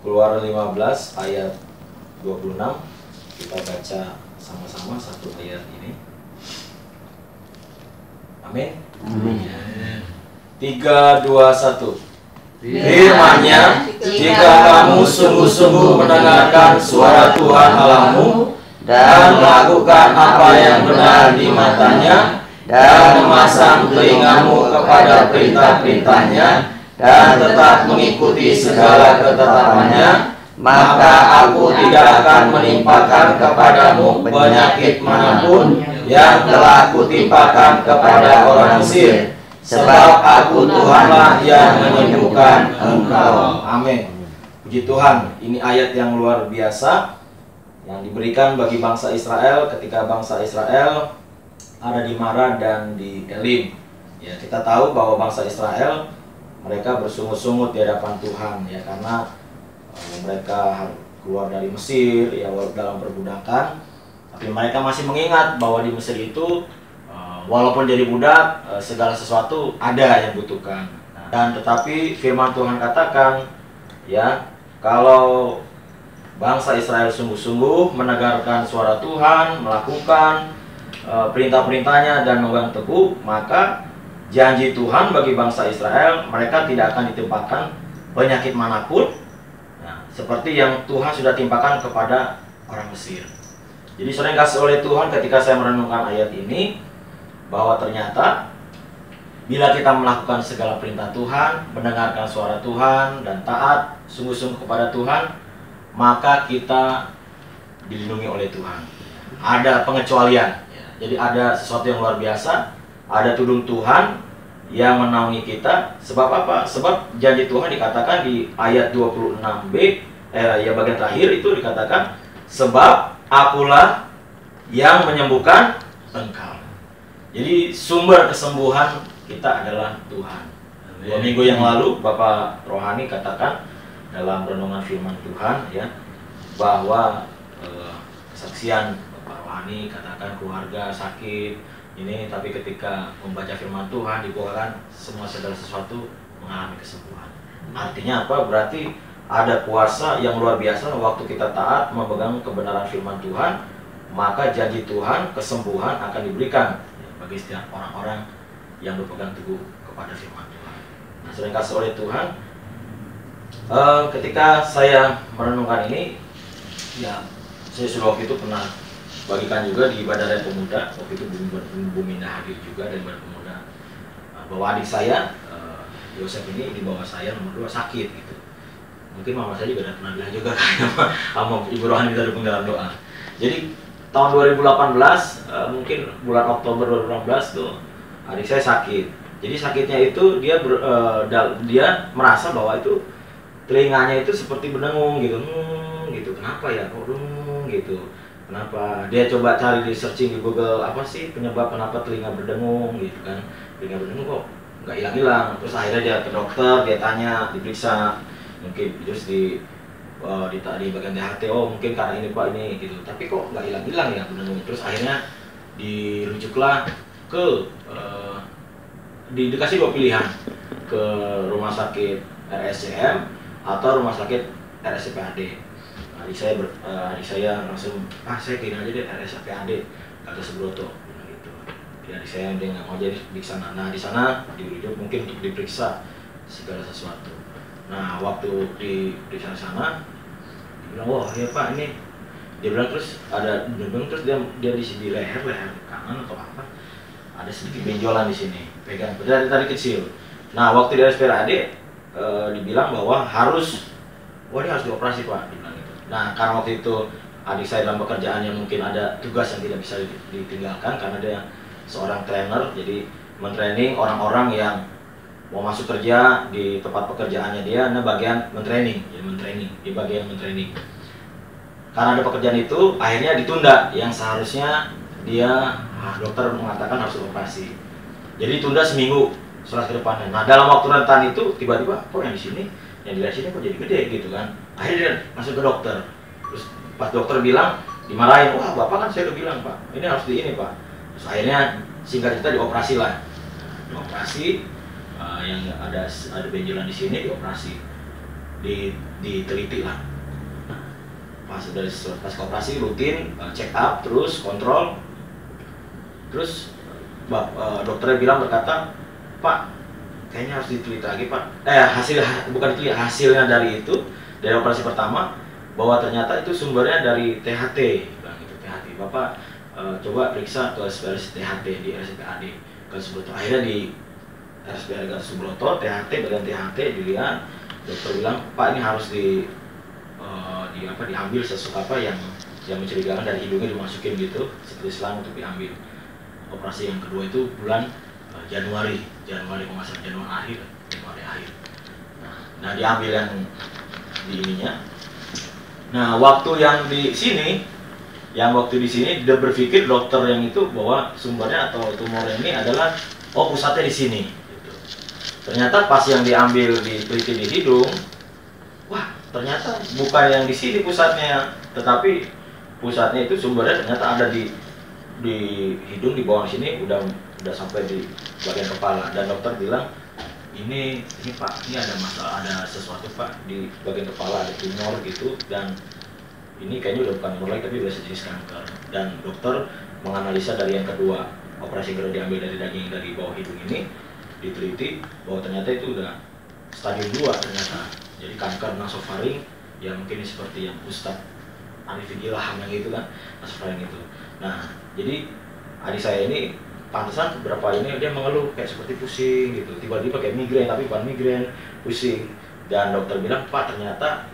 Keluaran 15 ayat 26. Kita baca sama-sama satu ayat ini. Amin. Amin. 3, 2, 1. Firman-Nya, jika kamu sungguh-sungguh mendengarkan suara Tuhan Allahmu dan melakukan apa yang benar di matanya dan memasang telingamu kepada perintah-perintahnya dan tetap mengikuti segala ketetapannya, maka aku tidak akan menimpakan kepadamu penyakit manapun yang telah kutimpakan kepada orang Mesir. Sebab aku Tuhanlah yang menyembuhkan engkau. Amin. Puji Tuhan, ini ayat yang luar biasa yang diberikan bagi bangsa Israel ketika bangsa Israel ada di Mara dan di Elim. Ya, kita tahu bahwa bangsa Israel mereka bersungut-sungut di hadapan Tuhan ya, karena mereka keluar dari Mesir ya dalam perbudakan, tapi mereka masih mengingat bahwa di Mesir itu walaupun jadi budak, segala sesuatu ada yang butuhkan. Dan tetapi firman Tuhan katakan, ya, kalau bangsa Israel sungguh-sungguh mendengarkan suara Tuhan, melakukan perintah-perintahnya dan memegang teguh, maka janji Tuhan bagi bangsa Israel, mereka tidak akan ditimpakan penyakit manapun, nah, seperti yang Tuhan sudah timpakan kepada orang Mesir. Jadi saudara yang kasih oleh Tuhan, ketika saya merenungkan ayat ini, bahwa ternyata bila kita melakukan segala perintah Tuhan, mendengarkan suara Tuhan dan taat sungguh-sungguh kepada Tuhan, maka kita dilindungi oleh Tuhan. Ada pengecualian, jadi ada sesuatu yang luar biasa, ada tudung Tuhan yang menaungi kita. Sebab apa? Sebab janji Tuhan dikatakan di ayat 26b, ya bagian terakhir itu dikatakan, sebab akulah yang menyembuhkan engkau. Jadi sumber kesembuhan kita adalah Tuhan. 2 minggu yang lalu Bapak Rohani katakan dalam renungan firman Tuhan ya, bahwa kesaksian Bapak Rohani katakan keluarga sakit ini, tapi ketika membaca firman Tuhan dibukakan semua segala sesuatu mengalami kesembuhan. Artinya apa? Berarti ada kuasa yang luar biasa waktu kita taat memegang kebenaran firman Tuhan, maka janji Tuhan kesembuhan akan diberikan bagi setiap orang-orang yang berpegang teguh kepada firman Tuhan. Nah, sering kasih oleh Tuhan, ketika saya merenungkan ini, ya saya sudah waktu itu pernah bagikan juga di ibadah Raya Pemuda. Waktu itu Bu Minda hadir juga dari ibadah pemuda, bahwa adik saya Yosef ini di bawah saya nomor 2 sakit gitu. Mungkin mama saya juga pernah bilang juga sama Ibu Rohani dari dalam doa. Jadi tahun 2018, mungkin bulan Oktober 2018 tuh adik saya sakit. Jadi sakitnya itu dia merasa bahwa itu telinganya itu seperti berdengung gitu. Gitu. Kenapa ya? Kok gitu. Kenapa? Dia coba cari di searching di Google, apa sih penyebab kenapa telinga berdengung gitu kan. Telinga berdengung kok nggak hilang-hilang. Terus akhirnya dia ke dokter, dia tanya, diperiksa. Mungkin terus di bagian DHT, oh mungkin karena ini Pak ini gitu, tapi kok nggak hilang-hilang ya benar-benar. Terus akhirnya dirujuklah ke dikasih 2 pilihan, ke rumah sakit RSCM atau rumah sakit RSPAD. Adik saya langsung, saya kira aja deh RSPAD kata Subroto gitu. Adik saya dia nggak mau jadi di sana. Nah di sana dirujuk mungkin untuk diperiksa segala sesuatu. Nah waktu di sana dia bilang, wah ya Pak ini, dia bilang terus ada dendeng, terus dia di leher kanan atau apa ada sedikit benjolan di sini, pegang dari tadi kecil. Nah waktu di RSPAD dibilang bahwa dia harus dioperasi Pak, dibilang gitu. Nah karena waktu itu adik saya dalam pekerjaan yang mungkin ada tugas yang tidak bisa ditinggalkan karena dia seorang trainer, jadi mentraining orang-orang yang mau masuk kerja di tempat pekerjaannya dia, bagian mentraining, di bagian mentraining. Karena ada pekerjaan itu, akhirnya ditunda yang seharusnya dia dokter mengatakan harus operasi. Jadi ditunda seminggu setelah ke depannya. Nah dalam waktu rentan itu tiba-tiba kok yang di sini, yang di sini kok jadi gede gitu kan. Akhirnya dia masuk ke dokter. Terus pas dokter bilang, dimarahin, wah Bapak kan saya udah bilang Pak, ini harus di ini Pak. Terus akhirnya singkat cerita dioperasi lah. Dioperasi. Yang ada benjolan di sini dioperasi. diteliti lah. Pas operasi rutin check up terus kontrol, terus dokternya berkata, Pak, kayaknya harus diteliti lagi Pak. Hasilnya dari operasi pertama bahwa ternyata itu sumbernya dari THT, bilang gitu, THT. Bapak coba periksa ke spesialis THT di RSPAD Gatot Subroto. Akhirnya di RSPAD Gatot Subroto, bagian THT dilihat, dokter bilang, Pak, ini harus diambil sesuatu apa yang mencurigakan dari hidungnya, dimasukin gitu seperti selang untuk diambil. Operasi yang kedua itu bulan Januari akhir. Nah, diambil yang di ininya. Nah, waktu di sini dia berpikir dokter yang itu bahwa sumbernya atau tumornya ini adalah pusatnya di sini. Gitu. Ternyata pas yang diambil diteliti di hidung, wah, ternyata bukan yang di sini pusatnya, tetapi pusatnya itu sumbernya ternyata ada di hidung, di bawah sini udah sampai di bagian kepala. Dan dokter bilang, ini Pak, ini ada masalah, ada sesuatu Pak di bagian kepala, ada tumor gitu, dan ini kayaknya udah bukan tumor lagi tapi udah sejenis kanker. Dan dokter menganalisa dari yang kedua, operasi yang kedua diambil dari daging dari bawah hidung ini, diteliti bahwa ternyata itu udah stadium 2 ternyata. Jadi kanker nasofaring, ya mungkin seperti yang Ustadz Arifin Ilham yang itu kan, nasofaring itu. Nah, jadi adik saya ini pantesan beberapa ini dia mengeluh kayak seperti pusing gitu, tiba-tiba kayak migrain, tapi bukan migrain, pusing. Dan dokter bilang, Pak, ternyata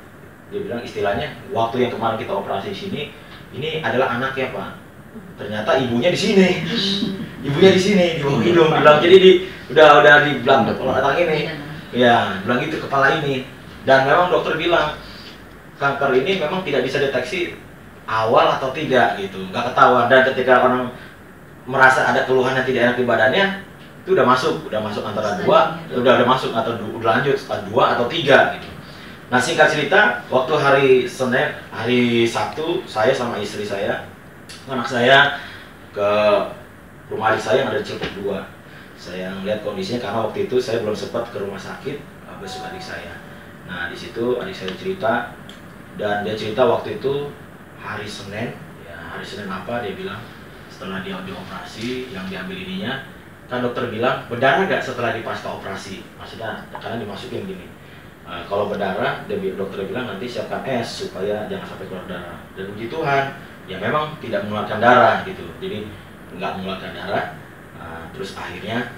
dia bilang istilahnya waktu yang kemarin kita operasi di sini, ini adalah anaknya Pak. Ternyata ibunya di sini, di bawah hidung. Bilang jadi udah dibilang kepala ini, ya bilang gitu kepala ini. Dan memang dokter bilang kanker ini memang tidak bisa deteksi awal atau tidak gitu, nggak ketahuan. Dan ketika orang merasa ada keluhan yang tidak enak di badannya, itu udah masuk antara udah masuk atau udah lanjut stadium 2 atau 3 gitu. Nah, singkat cerita, waktu hari Sabtu, saya sama istri saya, anak saya ke rumah adik saya yang ada di Cilpuk 2. Saya melihat kondisinya karena waktu itu saya belum sempat ke rumah sakit besok adik saya. Nah, di situ adik saya cerita, dan dia cerita waktu itu hari Senin apa, dia bilang setelah dia dioperasi, yang diambil ininya, kan dokter bilang berdarah gak setelah dipasca operasi, maksudnya karena dimasukin gini. Kalau berdarah, dokter bilang nanti siapkan es supaya jangan sampai keluar darah. Dan puji Tuhan, ya memang tidak mengeluarkan darah gitu, jadi nggak mengeluarkan darah. Terus akhirnya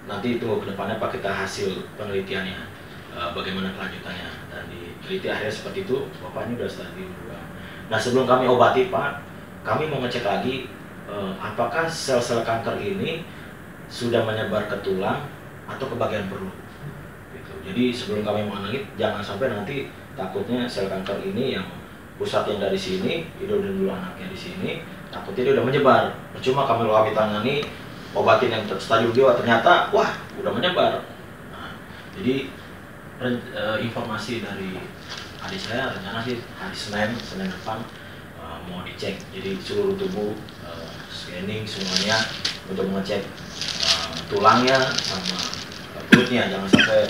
nanti itu kedepannya Pak, kita hasil penelitiannya bagaimana kelanjutannya, dan diteliti akhirnya seperti itu, bapaknya udah stadium 2. Nah, sebelum kami obati Pak, kami mau ngecek lagi apakah sel-sel kanker ini sudah menyebar ke tulang atau ke bagian perut gitu. Jadi sebelum kami menganalisa, jangan sampai nanti takutnya sel kanker ini yang pusat yang dari sini, dulu anaknya di sini, takutnya dia udah menyebar. Percuma kami tangani, obatin yang stadium 2, ternyata wah udah menyebar. Nah, jadi informasi dari adik saya rencana sih hari Senin depan mau dicek, jadi seluruh tubuh scanning semuanya untuk mengecek tulangnya sama perutnya, jangan sampai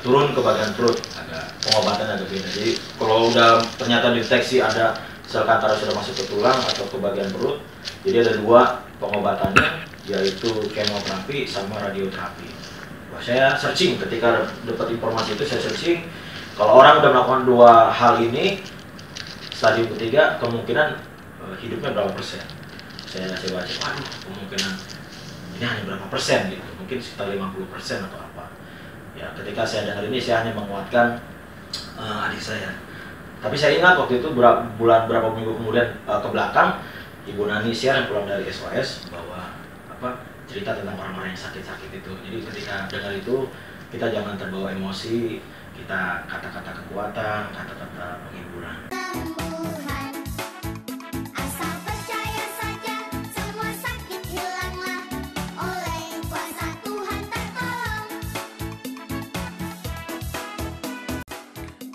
turun ke bagian perut, pengobatan agak beda. Jadi kalau udah ternyata deteksi ada sel kanker sudah masuk ke tulang atau ke bagian perut, jadi ada 2 pengobatannya, yaitu kemoterapi sama radioterapi. Wah, saya searching ketika dapat informasi itu, saya searching kalau orang udah melakukan 2 hal ini, stadium ketiga kemungkinan hidupnya berapa persen. Saya baca, waduh, kemungkinan ini hanya berapa persen gitu, mungkin sekitar 50% atau apa. Ya, ketika saya dengar ini, saya hanya menguatkan adik saya. Tapi saya ingat waktu itu berapa minggu kemudian ke belakang, Ibu Nani share yang pulang dari SOS bahwa cerita tentang orang-orang yang sakit-sakit itu. Jadi ketika dengar itu, kita jangan terbawa emosi, kita kata-kata kekuatan, kata-kata penghiburan.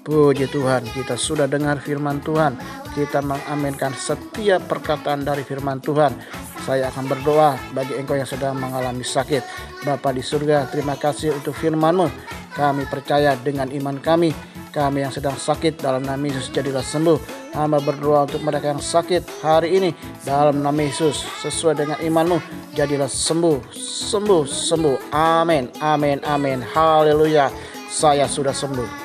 Puji Tuhan, kita sudah dengar firman Tuhan. Kita mengaminkan setiap perkataan dari firman Tuhan. Saya akan berdoa bagi engkau yang sedang mengalami sakit. Bapa di surga, terima kasih untuk firman-Mu. Kami percaya dengan iman kami yang sedang sakit dalam nama Yesus jadilah sembuh. Hamba berdoa untuk mereka yang sakit hari ini dalam nama Yesus, sesuai dengan imanmu jadilah sembuh, sembuh, sembuh. Amin, amin, amin. Haleluya. Saya sudah sembuh.